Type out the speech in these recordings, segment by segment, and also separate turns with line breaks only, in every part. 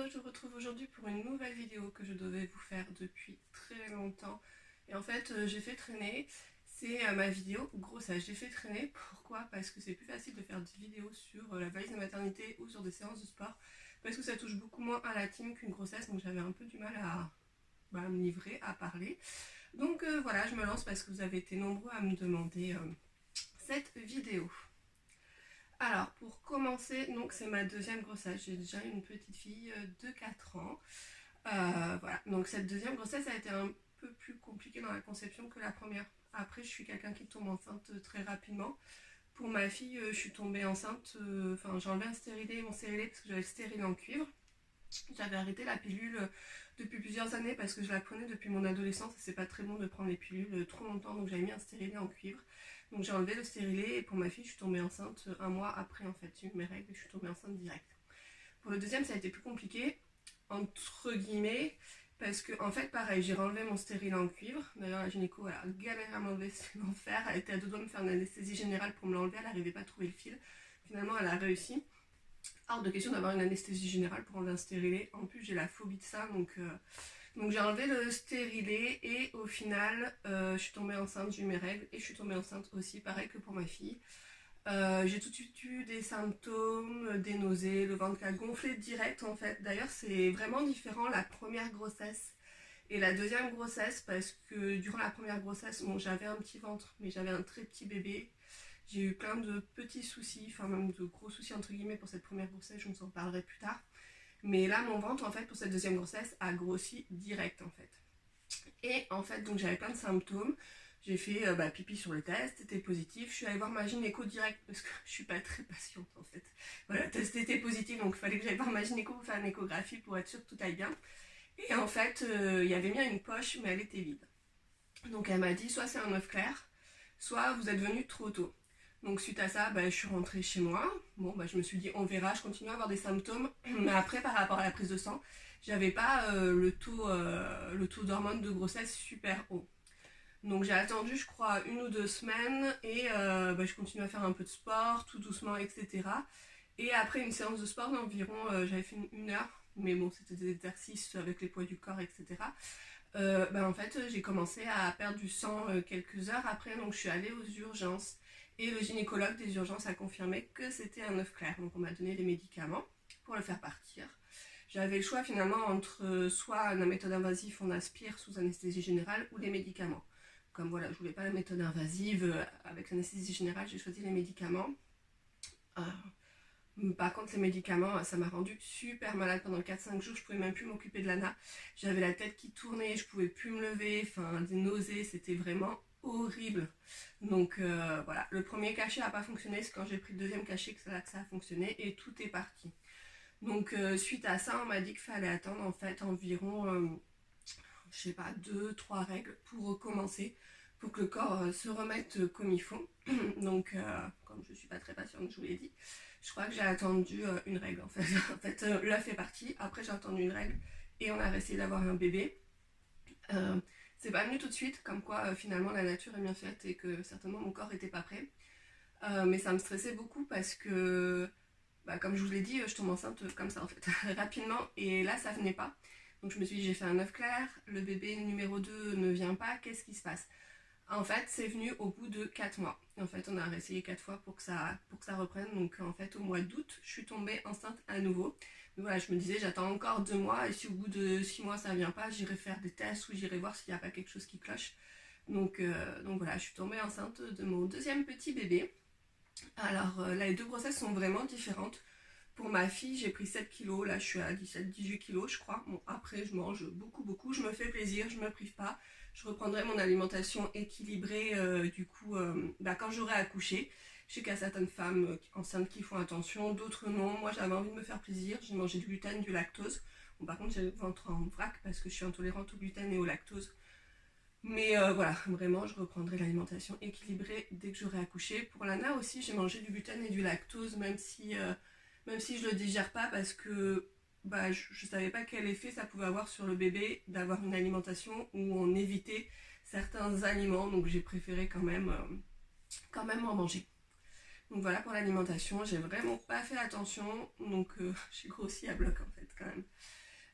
je vous retrouve aujourd'hui pour une nouvelle vidéo que je devais vous faire depuis très longtemps. Et en fait, j'ai fait traîner, c'est ma vidéo grossesse. J'ai fait traîner, pourquoi? Parce que c'est plus facile de faire des vidéos sur la valise de maternité ou sur des séances de sport. Parce que ça touche beaucoup moins à la team qu'une grossesse, donc j'avais un peu du mal à me livrer, à parler. Donc voilà, je me lance parce que vous avez été nombreux à me demander cette vidéo. Alors, pour commencer, donc c'est ma deuxième grossesse. J'ai déjà une petite fille de 4 ans. Voilà, donc cette deuxième grossesse a été un peu plus compliquée dans la conception que la première. Après, je suis quelqu'un qui tombe enceinte très rapidement. Pour ma fille, je suis tombée enceinte, j'ai enlevé un stérilet et mon stérilet parce que j'avais le stérilet en cuivre. J'avais arrêté la pilule depuis plusieurs années parce que je la prenais depuis mon adolescence et c'est pas très bon de prendre les pilules trop longtemps, donc j'avais mis un stérilet en cuivre. Donc j'ai enlevé le stérilet et pour ma fille je suis tombée enceinte un mois après en fait. J'ai eu mes règles et je suis tombée enceinte direct. Pour le deuxième ça a été plus compliqué, entre guillemets, parce que en fait pareil, j'ai enlevé mon stérilet en cuivre. D'ailleurs la gynéco elle a galéré à m'enlever, c'est l'enfer. Elle était à deux doigts de me faire une anesthésie générale pour me l'enlever, elle n'arrivait pas à trouver le fil. Finalement elle a réussi. Hors de question d'avoir une anesthésie générale pour enlever un stérilet. En plus j'ai la phobie de ça, donc j'ai enlevé le stérilet et au final je suis tombée enceinte, j'ai eu mes règles et je suis tombée enceinte aussi, pareil que pour ma fille. J'ai tout de suite eu des symptômes, des nausées, le ventre qui a gonflé direct en fait. D'ailleurs c'est vraiment différent la première grossesse et la deuxième grossesse parce que durant la première grossesse, bon, j'avais un petit ventre mais j'avais un très petit bébé. J'ai eu plein de petits soucis, enfin même de gros soucis entre guillemets pour cette première grossesse, je vous en parlerai plus tard. Mais là mon ventre en fait pour cette deuxième grossesse a grossi direct en fait. Et en fait donc j'avais plein de symptômes. J'ai fait pipi sur le test, c'était positif. Je suis allée voir ma gynéco direct parce que je suis pas très patiente en fait. Voilà, le test était positif donc il fallait que j'aille voir ma gynéco pour faire une échographie pour être sûre que tout aille bien. Et en fait il y avait bien une poche mais elle était vide. Donc elle m'a dit soit c'est un œuf clair, soit vous êtes venu trop tôt. Donc suite à ça, je suis rentrée chez moi. Bon, je me suis dit on verra, je continue à avoir des symptômes. Mais après, par rapport à la prise de sang, j'avais pas le taux d'hormones de grossesse super haut. Donc j'ai attendu, je crois, 1 ou 2 semaines et je continue à faire un peu de sport, tout doucement, etc. Et après une séance de sport d'environ, j'avais fait une heure, mais bon, c'était des exercices avec les poids du corps, etc. En fait, j'ai commencé à perdre du sang quelques heures après, donc je suis allée aux urgences. Et le gynécologue des urgences a confirmé que c'était un œuf clair. Donc on m'a donné des médicaments pour le faire partir. J'avais le choix finalement entre soit la méthode invasive, on aspire sous anesthésie générale, ou les médicaments. Comme voilà, je voulais pas la méthode invasive avec l'anesthésie générale, j'ai choisi les médicaments. Par contre, les médicaments, ça m'a rendu super malade pendant 4-5 jours. Je pouvais même plus m'occuper de Lana. J'avais la tête qui tournait, je pouvais plus me lever, enfin des nausées, c'était vraiment horrible. Donc voilà, le premier cachet n'a pas fonctionné, c'est quand j'ai pris le deuxième cachet que ça a fonctionné et tout est parti. Donc suite à ça, on m'a dit qu'il fallait attendre en fait environ, je sais pas, 2-3 règles pour recommencer, pour que le corps se remette comme il faut. Donc comme je suis pas très patiente, je vous l'ai dit, je crois que j'ai attendu une règle en fait. En fait, l'œuf est parti, après j'ai attendu une règle et on a essayé d'avoir un bébé. C'est pas venu tout de suite, comme quoi finalement la nature est bien faite et que certainement mon corps était pas prêt. Mais ça me stressait beaucoup parce que, comme je vous l'ai dit, je tombe enceinte comme ça en fait, rapidement, et là ça venait pas. Donc je me suis dit, j'ai fait un œuf clair, le bébé numéro 2 ne vient pas, qu'est-ce qui se passe? En fait, c'est venu au bout de 4 mois. En fait, on a réessayé 4 fois pour que ça reprenne. Donc en fait, au mois d'août, je suis tombée enceinte à nouveau. Mais voilà, je me disais, j'attends encore 2 mois et si au bout de 6 mois ça vient pas, j'irai faire des tests ou j'irai voir s'il n'y a pas quelque chose qui cloche. Donc voilà, je suis tombée enceinte de mon deuxième petit bébé. Alors là, les deux grossesses sont vraiment différentes. Pour ma fille, j'ai pris 7 kilos, là je suis à 17-18 kilos je crois. Bon, après je mange beaucoup, je me fais plaisir, je me prive pas. Je reprendrai mon alimentation équilibrée quand j'aurai accouché. Je sais qu'il y a certaines femmes enceintes qui font attention, d'autres non. Moi j'avais envie de me faire plaisir, j'ai mangé du gluten, du lactose. Bon, par contre j'ai le ventre en vrac parce que je suis intolérante au gluten et au lactose. Mais voilà, vraiment, je reprendrai l'alimentation équilibrée dès que j'aurai accouché. Pour Lana aussi, j'ai mangé du gluten et du lactose, même si je le digère pas parce que je savais pas quel effet ça pouvait avoir sur le bébé d'avoir une alimentation où on évitait certains aliments, donc j'ai préféré quand même en manger. Donc voilà pour l'alimentation, j'ai vraiment pas fait attention, donc j'ai grossi à bloc en fait quand même.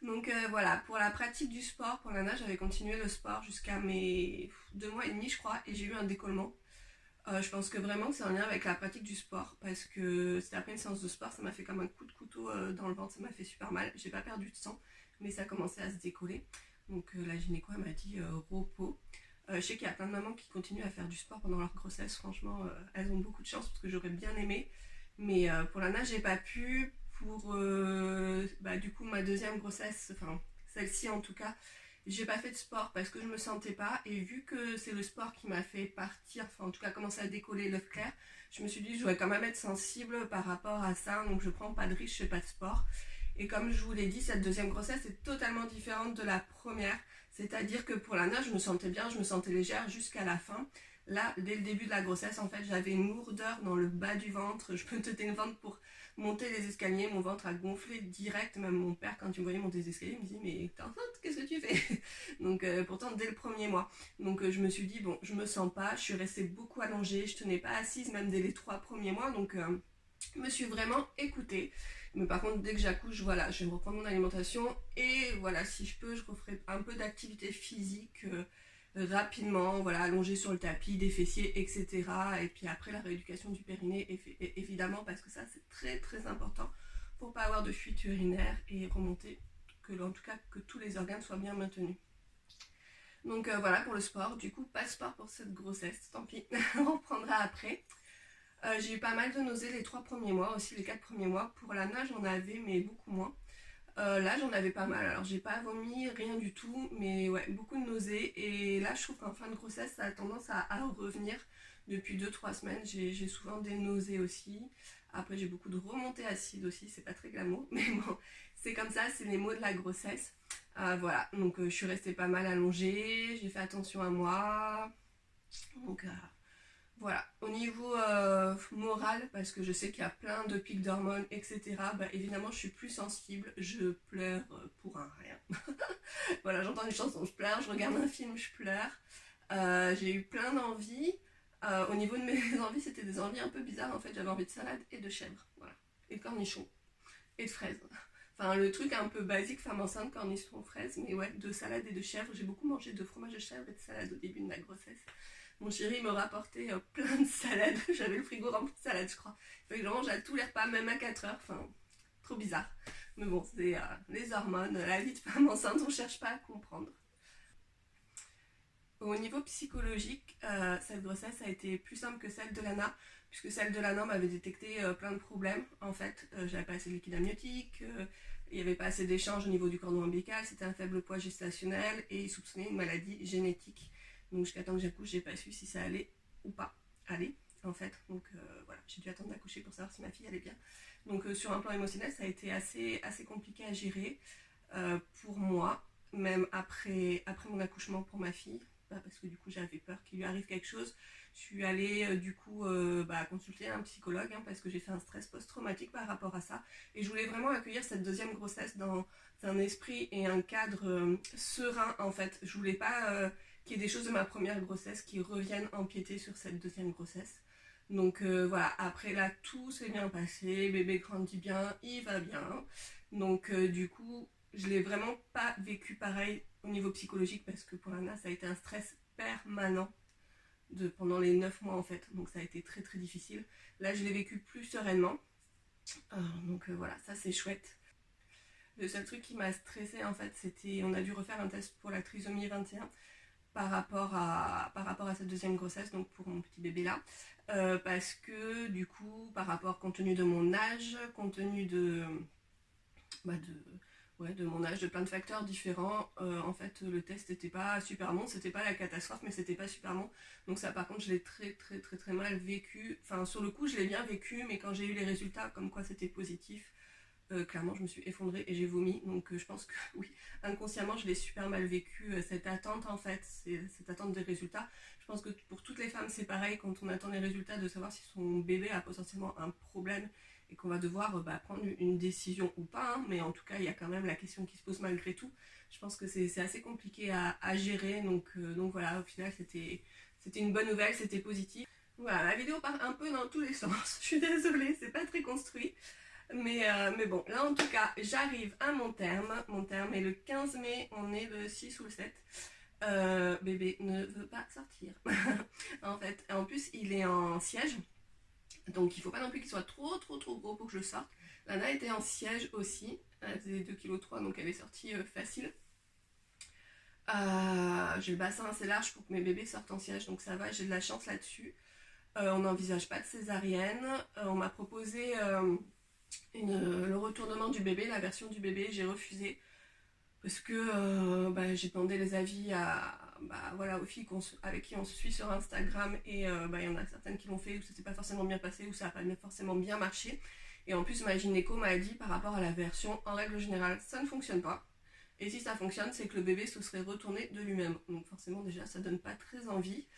Donc voilà, pour la pratique du sport, pour la nage, j'avais continué le sport jusqu'à mes 2 mois et demi je crois, et j'ai eu un décollement. Je pense que vraiment que c'est en lien avec la pratique du sport, parce que c'était après une séance de sport, ça m'a fait comme un coup de couteau dans le ventre, ça m'a fait super mal. J'ai pas perdu de sang, mais ça commençait à se décoller. Donc la gynéco elle m'a dit repos. Je sais qu'il y a plein de mamans qui continuent à faire du sport pendant leur grossesse, franchement elles ont beaucoup de chance parce que j'aurais bien aimé. Mais pour la nage j'ai pas pu. Pour du coup ma deuxième grossesse, enfin celle-ci en tout cas, j'ai pas fait de sport parce que je me sentais pas, et vu que c'est le sport qui m'a fait partir, enfin en tout cas commencer à décoller l'œuf clair, je me suis dit que je dois quand même être sensible par rapport à ça, donc je prends pas de risque, je fais pas de sport. Et comme je vous l'ai dit, cette deuxième grossesse est totalement différente de la première, c'est-à-dire que pour la nage, je me sentais bien, je me sentais légère jusqu'à la fin. Là, dès le début de la grossesse, en fait, j'avais une lourdeur dans le bas du ventre. Je peux te tenir le ventre pour monter les escaliers. Mon ventre a gonflé direct. Même mon père, quand il me voyait monter les escaliers, il me dit mais t'es enceinte, qu'est-ce que tu fais? Donc pourtant dès le premier mois. Donc je me suis dit bon, je me sens pas. Je suis restée beaucoup allongée. Je tenais pas assise même dès les 3 premiers mois. Donc je me suis vraiment écoutée. Mais par contre, dès que j'accouche, voilà, je vais reprendre mon alimentation. Et voilà, si je peux, je referai un peu d'activité physique rapidement, voilà, allongée sur le tapis, des fessiers, etc. Et puis après, la rééducation du périnée, évidemment, parce que ça, c'est très très important pour pas avoir de fuite urinaire et remonter, en tout cas, que tous les organes soient bien maintenus. Donc voilà pour le sport. Du coup, pas de sport pour cette grossesse, tant pis, on reprendra après. J'ai eu pas mal de nausées les 3 premiers mois, aussi les 4 premiers mois. Pour la nage, j'en avais, mais beaucoup moins. Là, j'en avais pas mal. Alors, j'ai pas vomi, rien du tout, mais ouais, beaucoup de nausées. Et là, je trouve qu'en fin de grossesse, ça a tendance à revenir. Depuis 2-3 semaines, j'ai souvent des nausées aussi. Après, j'ai beaucoup de remontées acides aussi, c'est pas très glamour, mais bon, c'est comme ça, c'est les maux de la grossesse. Voilà, donc je suis restée pas mal allongée, j'ai fait attention à moi. Donc voilà, au niveau moral, parce que je sais qu'il y a plein de pics d'hormones, etc., bah, évidemment, je suis plus sensible, je pleure pour un rien. Voilà, j'entends une chanson, je pleure, je regarde un film, je pleure. J'ai eu plein d'envies. Au niveau de mes envies, c'était des envies un peu bizarres, en fait, j'avais envie de salade et de chèvre, voilà, et de cornichons, et de fraises. Enfin, le truc un peu basique, femme enceinte, cornichons, fraises, mais ouais, de salade et de chèvre. J'ai beaucoup mangé de fromage de chèvre et de salade au début de ma grossesse. Mon chéri me rapportait plein de salades. J'avais le frigo rempli de salades, je crois. Fait que je mange à tous les repas, même à 4 heures. Enfin, trop bizarre. Mais bon, c'est les hormones, la vie de femme enceinte, on cherche pas à comprendre. Au niveau psychologique, cette grossesse a été plus simple que celle de Lana, puisque celle de Lana m'avait détecté plein de problèmes. En fait, j'avais pas assez de liquide amniotique, il n'y avait pas assez d'échanges au niveau du cordon ombilical, c'était un faible poids gestationnel et il soupçonnait une maladie génétique. Donc jusqu'à temps que j'accouche, j'ai pas su si ça allait ou pas aller, en fait. Donc voilà, j'ai dû attendre d'accoucher pour savoir si ma fille allait bien. Donc sur un plan émotionnel, ça a été assez compliqué à gérer pour moi, même après mon accouchement pour ma fille, parce que du coup j'avais peur qu'il lui arrive quelque chose. Je suis allée du coup consulter un psychologue parce que j'ai fait un stress post-traumatique par rapport à ça. Et je voulais vraiment accueillir cette deuxième grossesse dans un esprit et un cadre serein en fait. Je voulais pas qu'il y ait des choses de ma première grossesse qui reviennent empiéter sur cette deuxième grossesse. Donc voilà, après là tout s'est bien passé, bébé grandit bien, il va bien. Donc du coup je l'ai vraiment pas vécu pareil au niveau psychologique parce que pour Lana ça a été un stress permanent pendant les 9 mois en fait, donc ça a été très très difficile. Là je l'ai vécu plus sereinement. Donc voilà, ça c'est chouette. Le seul truc qui m'a stressée en fait, c'était on a dû refaire un test pour la trisomie 21 par rapport à cette deuxième grossesse, donc pour mon petit bébé là, parce que du coup par rapport, compte tenu de mon âge, compte tenu de mon âge, de plein de facteurs différents. En fait, le test n'était pas super bon, c'était pas la catastrophe, mais c'était pas super bon. Donc ça, par contre, je l'ai très très très très mal vécu. Enfin, sur le coup, je l'ai bien vécu, mais quand j'ai eu les résultats, comme quoi c'était positif, clairement, je me suis effondrée et j'ai vomi. Donc je pense que oui, inconsciemment, je l'ai super mal vécu. Cette attente, en fait, cette attente des résultats. Je pense que pour toutes les femmes, c'est pareil quand on attend les résultats, de savoir si son bébé a potentiellement un problème et qu'on va devoir prendre une décision ou pas, mais en tout cas il y a quand même la question qui se pose malgré tout. Je pense que c'est assez compliqué à gérer, donc voilà, au final c'était une bonne nouvelle, c'était positif. Voilà, la vidéo part un peu dans tous les sens. Je suis désolée, c'est pas très construit. Mais bon, là en tout cas, j'arrive à mon terme. Mon terme est le 15 mai, on est le 6 ou le 7. Bébé ne veut pas sortir. En fait, en plus, il est en siège. Donc il faut pas non plus qu'il soit trop gros pour que je sorte. Lana était en siège aussi. Elle faisait 2,3 kg, donc elle est sortie facile. J'ai le bassin assez large pour que mes bébés sortent en siège, donc ça va, j'ai de la chance là-dessus. On n'envisage pas de césarienne. On m'a proposé le retournement du bébé, la version du bébé, j'ai refusé parce que j'ai demandé les avis voilà, aux filles avec qui on se suit sur Instagram et il y en a certaines qui l'ont fait où ça s'est pas forcément bien passé, où ça n'a pas forcément bien marché. Et en plus, ma gynéco m'a dit par rapport à la version, en règle générale, ça ne fonctionne pas. Et si ça fonctionne, c'est que le bébé se serait retourné de lui-même. Donc forcément, déjà, ça donne pas très envie.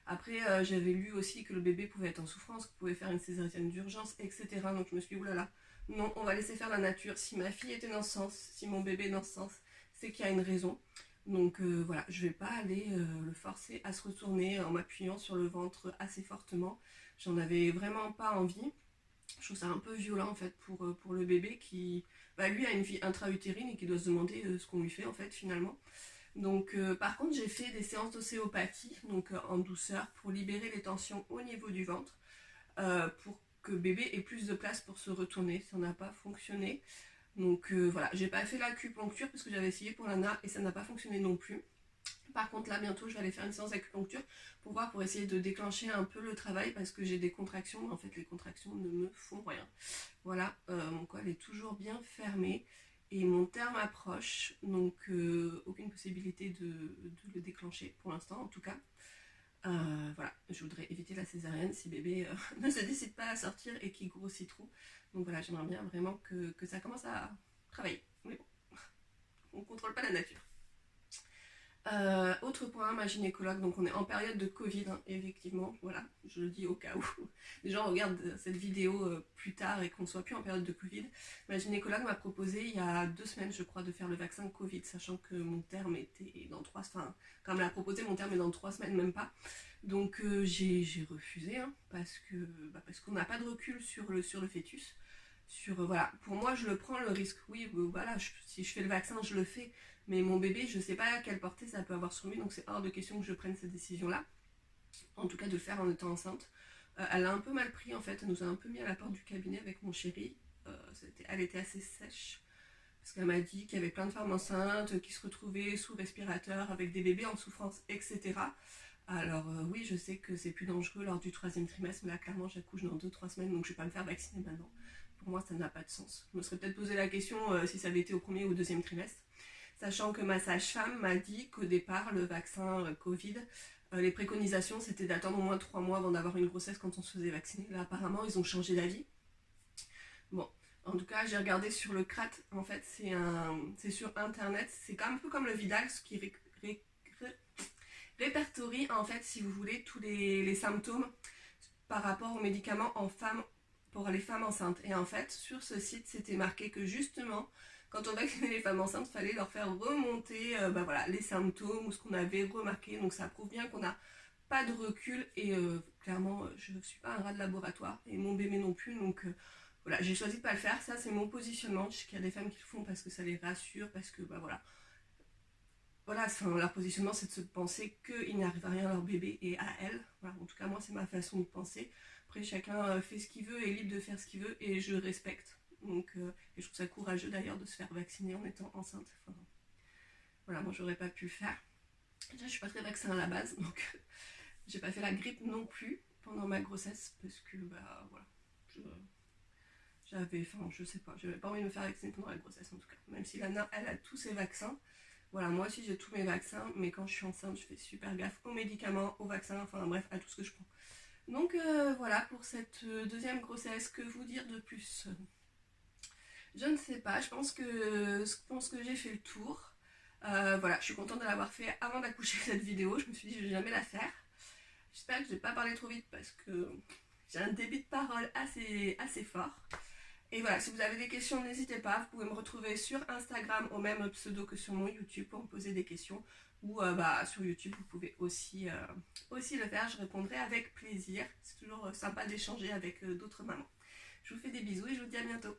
Après, j'avais lu aussi que le bébé pouvait être en souffrance, qu'on pouvait faire une césarienne d'urgence, etc. Donc je me suis dit, oulala, non, on va laisser faire la nature. Si ma fille était dans ce sens, si mon bébé est dans ce sens, c'est qu'il y a une raison. Donc voilà, je vais pas aller le forcer à se retourner en m'appuyant sur le ventre assez fortement. J'en avais vraiment pas envie. Je trouve ça un peu violent en fait pour le bébé qui, lui a une vie intra-utérine et qui doit se demander ce qu'on lui fait en fait finalement. Donc par contre j'ai fait des séances d'ostéopathie donc en douceur pour libérer les tensions au niveau du ventre pour que bébé ait plus de place pour se retourner. Ça n'a pas fonctionné. Donc voilà, j'ai pas fait l'acupuncture parce que j'avais essayé pour Lana et ça n'a pas fonctionné non plus. Par contre là bientôt je vais aller faire une séance d'acupuncture pour essayer de déclencher un peu le travail parce que j'ai des contractions, mais en fait les contractions ne me font rien. Voilà, mon col est toujours bien fermé et mon terme approche, donc aucune possibilité de le déclencher pour l'instant en tout cas. Voilà, je voudrais éviter la césarienne si bébé ne se décide pas à sortir et qu'il grossit trop. Donc voilà, j'aimerais bien vraiment que ça commence à travailler. Mais bon, on ne contrôle pas la nature. Autre point, ma gynécologue, donc on est en période de Covid, hein, effectivement, voilà, je le dis au cas où les gens regardent cette vidéo plus tard et qu'on ne soit plus en période de Covid. Ma gynécologue m'a proposé il y a 2 semaines, je crois, de faire le vaccin Covid, sachant que mon terme était dans 3 semaines, enfin, quand elle me l'a proposé, mon terme est dans 3 semaines, même pas. Donc j'ai refusé, hein, parce qu'on n'a pas de recul sur le fœtus. Voilà, pour moi, je le prends le risque, oui, voilà, si je fais le vaccin, je le fais. Mais mon bébé, je ne sais pas quelle portée ça peut avoir sur lui, donc c'est hors de question que je prenne cette décision-là. En tout cas, de le faire en étant enceinte. Elle a un peu mal pris en fait, elle nous a un peu mis à la porte du cabinet avec mon chéri. Elle était assez sèche, parce qu'elle m'a dit qu'il y avait plein de femmes enceintes qui se retrouvaient sous respirateur avec des bébés en souffrance, etc. Alors oui, je sais que c'est plus dangereux lors du 3e trimestre, mais là clairement j'accouche dans 2-3 semaines, donc je ne vais pas me faire vacciner maintenant. Pour moi, ça n'a pas de sens. Je me serais peut-être posé la question si ça avait été au 1er ou 2e trimestre. Sachant que ma sage-femme m'a dit qu'au départ, le vaccin Covid, les préconisations, c'était d'attendre au moins 3 mois avant d'avoir une grossesse quand on se faisait vacciner. Là, apparemment, ils ont changé d'avis. Bon, en tout cas, j'ai regardé sur le CRAT. En fait, c'est sur Internet. C'est un peu comme le Vidal, ce qui répertorie, en fait, si vous voulez, tous les symptômes par rapport aux médicaments pour les femmes enceintes. Et en fait, sur ce site, c'était marqué que justement, quand on vaccinait les femmes enceintes, il fallait leur faire remonter les symptômes ou ce qu'on avait remarqué. Donc ça prouve bien qu'on n'a pas de recul et clairement, je ne suis pas un rat de laboratoire et mon bébé non plus. Donc voilà, j'ai choisi de ne pas le faire. Ça, c'est mon positionnement. Je sais qu'il y a des femmes qui le font parce que ça les rassure, parce que leur positionnement, c'est de se penser qu'il n'arrive à rien à leur bébé et à elles. Voilà, en tout cas, moi, c'est ma façon de penser. Après, chacun fait ce qu'il veut et est libre de faire ce qu'il veut et je respecte. Donc, et je trouve ça courageux d'ailleurs de se faire vacciner en étant enceinte. Enfin, voilà, moi, j'aurais pas pu le faire. Déjà, je suis pas très vaccin à la base, donc j'ai pas fait la grippe non plus pendant ma grossesse parce que, j'avais pas envie de me faire vacciner pendant la grossesse en tout cas. Même si Lana, elle a tous ses vaccins. Voilà, moi aussi j'ai tous mes vaccins, mais quand je suis enceinte, je fais super gaffe aux médicaments, aux vaccins, enfin bref, à tout ce que je prends. Donc voilà pour cette 2e grossesse, que vous dire de plus? Je ne sais pas, je pense que j'ai fait le tour. Voilà, je suis contente de l'avoir fait avant d'accoucher cette vidéo, je me suis dit je vais jamais la faire. J'espère que je n'ai pas parlé trop vite parce que j'ai un débit de parole assez fort. Et voilà, si vous avez des questions, n'hésitez pas, vous pouvez me retrouver sur Instagram au même pseudo que sur mon YouTube pour me poser des questions ou sur YouTube vous pouvez aussi le faire, je répondrai avec plaisir. C'est toujours sympa d'échanger avec d'autres mamans. Je vous fais des bisous et je vous dis à bientôt.